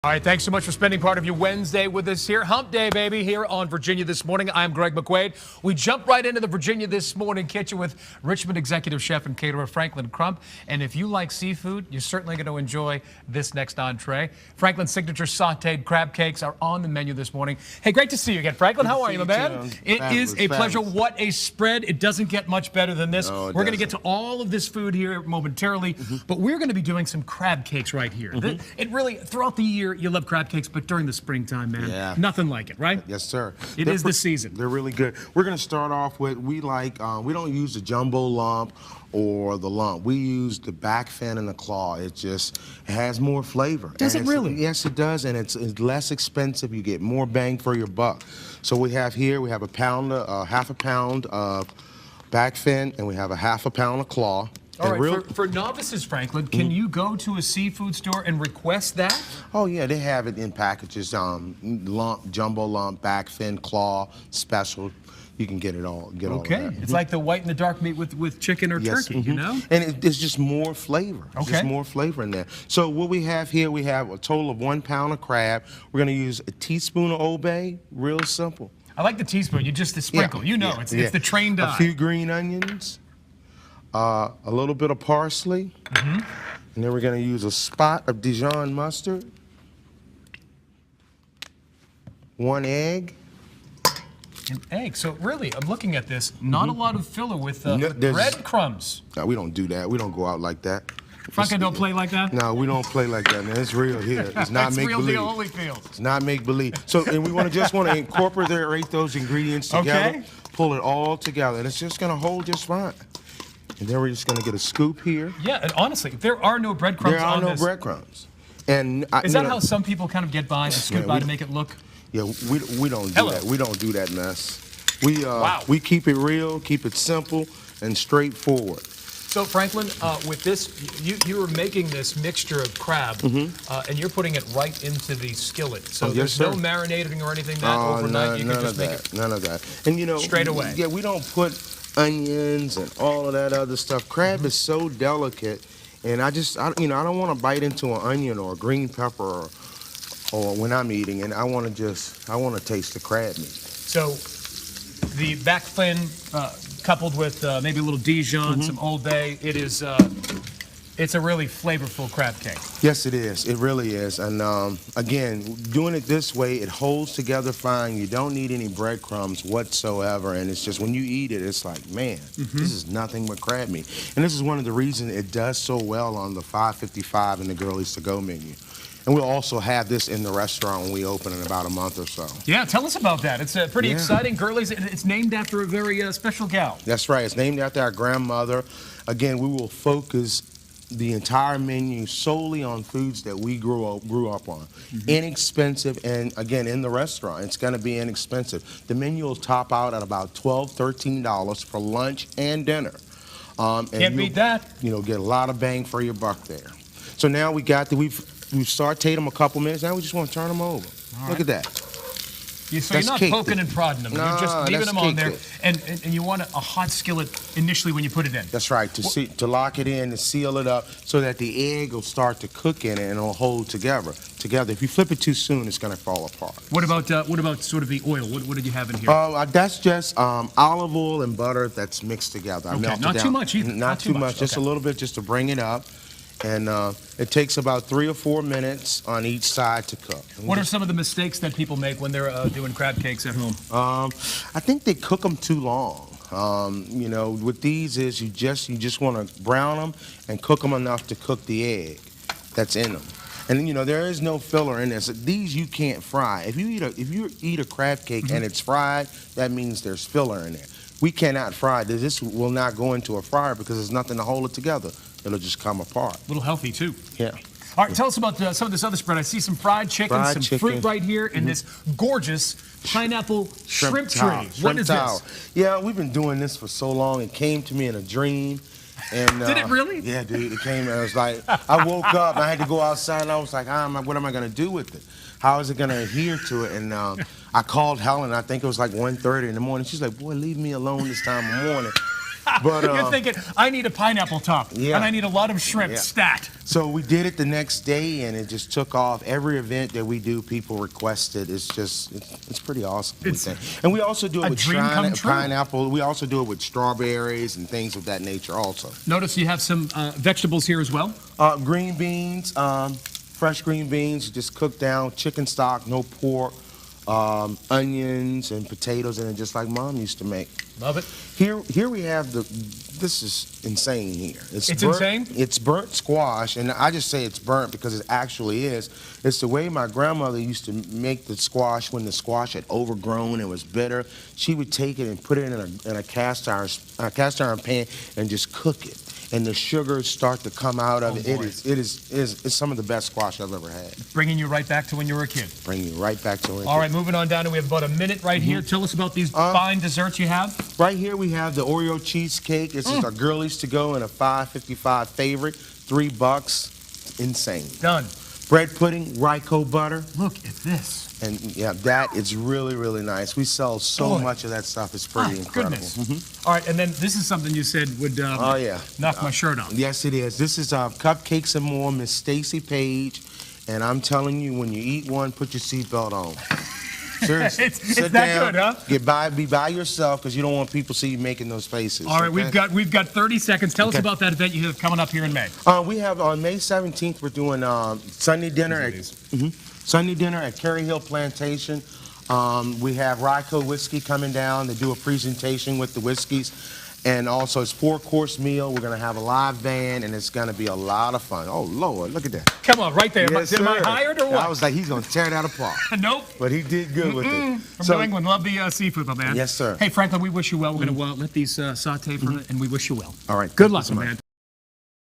All right, thanks so much for spending part of your Wednesday with us here. Hump Day, baby, here on Virginia This Morning. I'm Greg McQuaid. We jump right into the Virginia This Morning kitchen with Richmond executive chef and caterer Franklin Crump. And if you like seafood, you're certainly going to enjoy this next entree. Franklin's signature sauteed crab cakes are on the menu this morning. Hey, great to see you again, Franklin. How are you, my man? It is a pleasure. What a spread. It doesn't get much better than this. We're going to get to all of this food here momentarily, but we're going to be doing some crab cakes right here. It really, throughout the year, you love crab cakes, but during the springtime, man, nothing like it, right? Yes, sir. It is the season. They're really good. We're going to start off with, we don't use the jumbo lump or the lump. We use the back fin and the claw. It has more flavor. Does it really? Yes, it does, and it's less expensive. You get more bang for your buck. So we have half a pound of back fin, and we have a half a pound of claw. All right, for novices, Franklin, can you go to a seafood store and request that? Oh, yeah, they have it in packages, lump, jumbo lump, back fin, claw, special. You can get it all. All of that. It's like the white and the dark meat with chicken or turkey, you know? And it's just more flavor. Okay. Just more flavor in there. So what we have here, we have a total of 1 pound of crab. We're going to use a teaspoon of Old Bay, real simple. I like the teaspoon. You just the sprinkle. It's the trained eye. A few green onions. A little bit of parsley, and then we're going to use a spot of Dijon mustard, 1 egg. An egg. So really, I'm looking at this, not a lot of filler with breadcrumbs. No, we don't do that. We don't go out like that. Franklin don't play like that? No, we don't play like that, man. It's real here. It's not make-believe. It's real deal Holyfield. It's not make-believe. So, and we want to incorporate those ingredients together, pull it all together, and it's just going to hold just fine. And then we're just going to get a scoop here. Yeah, and honestly, there are no breadcrumbs on this. There are no breadcrumbs. And is that how some people kind of get by and scoop by to make it look? Yeah, we don't do that. We don't do that mess. We keep it real, keep it simple, and straightforward. So Franklin, with this, you are making this mixture of crab, and you're putting it right into the skillet. So there's no marinating or anything overnight. You can just make it. None of that. And straight away. Yeah, we don't put onions and all of that other stuff. Crab is so delicate, and I don't want to bite into an onion or a green pepper or when I'm eating, and I want to taste the crab meat. So the back fin coupled with maybe a little Dijon, some Old Bay, it's a really flavorful crab cake. Yes, it is. It really is. And again, doing it this way, it holds together fine. You don't need any breadcrumbs whatsoever. And it's just when you eat it, it's like, man, this is nothing but crab meat. And this is one of the reasons it does so well on the $5.55 and the Girlies to Go menu. And we'll also have this in the restaurant when we open in about a month or so. Yeah, tell us about that. It's pretty exciting. Girlies, it's named after a very special gal. That's right. It's named after our grandmother. Again, we will focus the entire menu solely on foods that we grew up on. Inexpensive, and again, in the restaurant, it's going to be inexpensive. The menu will top out at about $12, $13 for lunch and dinner. Can't beat that. Get a lot of bang for your buck there. So now we've sauteed them a couple minutes. Now we just want to turn them over. Look at that. So you're not poking and prodding them. You're just leaving them on there. And you want a hot skillet initially when you put it in. That's right, to lock it in and seal it up so that the egg will start to cook in it and it'll hold together. If you flip it too soon, it's going to fall apart. What about sort of the oil? What did you have in here? That's just olive oil and butter that's mixed together. Not too much either. Not too much. Just a little bit just to bring it up. And it takes about 3 or 4 minutes on each side to cook. What are some of the mistakes that people make when they're doing crab cakes at home? I think they cook them too long. With these is you just want to brown them and cook them enough to cook the egg that's in them. And there is no filler in this. These you can't fry. If you eat a crab cake and it's fried, that means there's filler in there. We cannot fry this. This will not go into a fryer because there's nothing to hold it together. It'll just come apart. A little healthy, too. Yeah. All right, tell us about some of this other spread. I see some fried chicken, fruit right here, and this gorgeous pineapple shrimp tree. What is this? Yeah, we've been doing this for so long. It came to me in a dream. And, did it really? Yeah, dude. It came and I was like, I woke up and I had to go outside and I was like, what am I going to do with it? How is it going to adhere to it? And I called Helen. I think it was like 1:30 in the morning. She's like, boy, leave me alone this time of morning. But You're thinking, I need a pineapple top, Yeah. and I need a lot of shrimp, stat. So we did it the next day, and it just took off. Every event that we do, people request it. It's pretty awesome. We think. And we also do it with pineapple. We also do it with strawberries and things of that nature also. Notice you have some vegetables here as well. Green beans, fresh green beans, just cooked down, chicken stock, no pork, onions and potatoes in it, just like Mom used to make. Love it. Here we have this is insane here. It's insane? It's burnt squash, and I just say it's burnt because it actually is. It's the way my grandmother used to make the squash when the squash had overgrown and was bitter. She would take it and put it in a cast iron pan and just cook it. And the sugars start to come out of it. It's some of the best squash I've ever had. Bringing you right back to when you were a kid. Bringing you right back to when. All right, moving on down, and we have about a minute right here. Tell us about these fine desserts you have. Right here we have the Oreo Cheesecake. This is our girlies to go in a $5.55 favorite. $3. Insane. Done. Bread pudding, Ryco butter. Look at this. And yeah, that is really, really nice. We sell so much of that stuff. It's pretty incredible. Goodness. All right, and then this is something you said would knock my shirt off. Yes, it is. This is Cupcakes and More, Miss Stacy Page. And I'm telling you, when you eat one, put your seatbelt on. Seriously. It's that good, huh? Be by yourself because you don't want people to see you making those faces. All right, we've got 30 seconds. Tell us about that event you have coming up here in May. We have on May 17th, we're doing Sunday dinner Sunday dinner at Carey Hill Plantation. We have Ryco whiskey coming down to do a presentation with the whiskeys. And also, it's 4-course meal. We're going to have a live band, and it's going to be a lot of fun. Oh, Lord, look at that. Come on, right there. Yes, Am I hired or what? I was like, he's going to tear that apart. Nope. But he did good with it. From New England, love the seafood, my man. Yes, sir. Hey, Franklin, we wish you well. We're going to let these saute for a minute, and we wish you well. All right. Good luck, my man.